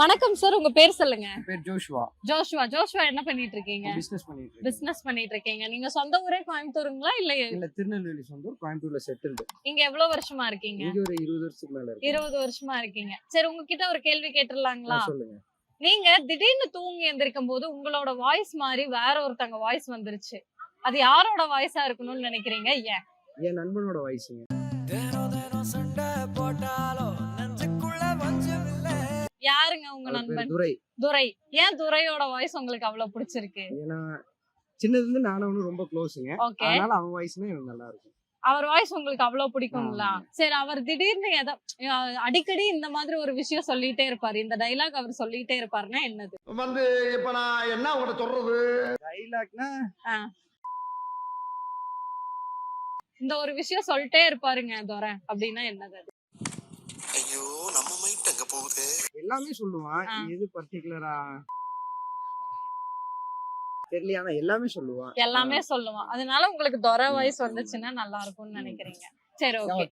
வணக்கம் சார், உங்க பேர் சொல்லுங்க. பேர் ஜோஷுவா. ஜோஷுவா என்ன பண்ணிட்டு இருக்கீங்க? பிசினஸ் பண்ணிட்டு இருக்கீங்க. நீங்க சொந்த ஊரே கோயம்புத்தூருங்களா இல்ல திருநெல்வேலி சொந்த ஊர், கோயம்புத்தூர்ல செட்டில்டு. இங்க எவ்வளவு வருஷமா இருக்கீங்க? இங்க ஒரு 20 வருஷத்துக்கு மேல இருக்கு. 20 வருஷமா இருக்கீங்க. சரி, உங்ககிட்ட ஒரு கேள்வி கேட்டுறலாங்களா? சொல்லுங்க. நீங்க திடீர்னு தூங்கி எந்திரிக்கும் போது உங்களோட வாய்ஸ் மாதிரி வேற ஒருத்தங்க வாய்ஸ் வந்துருச்சு. அது யாரோட வாய்ஸா இருக்கணும்னு நினைக்கிறீங்க? ஏன்? என் நண்பனோட வாய்ஸ்ங்க. யாருங்க உங்க நண்பன்? துரை. ஏன் துரையோட வாய்ஸ் உங்களுக்கு அவ்வளவு பிடிச்சிருக்கு? ஏன்னா சின்னதுல இருந்து நானும் ரொம்ப க்ளோஸ்ங்க. அதனால அவன் வாய்ஸ்னா எனக்கு நல்லா இருக்கும். அவர் வாய்ஸ் உங்களுக்கு அவ்வளவு பிடிக்குங்களா? சரி, அவர் திடீர்னு அடிக்கடி இந்த மாதிரி ஒரு விஷயம் சொல்லிட்டே இருப்பாரு. இந்த டைலாக் அவர் சொல்லிட்டே இருப்பாருன்னா என்னது? இப்ப நான் என்ன உங்கள்ட்ட சொல்றது? டைலாக்னா இந்த ஒரு விஷயம் சொல்லிட்டே இருப்பாருங்க துரை அப்படின்னா என்னது அது? ஐயோ, நம்ம மைண்ட் அங்க போகுது. எல்லாமே சொல்லுவான். எது பர்టిక్యులரா தெரியல, ஆனா எல்லாமே சொல்லுவான். அதனால உங்களுக்கு துரை வாய்ஸ் வந்துச்சுன்னா நல்லா இருக்கும்னு நினைக்கிறீங்க. சரி, ஓகே.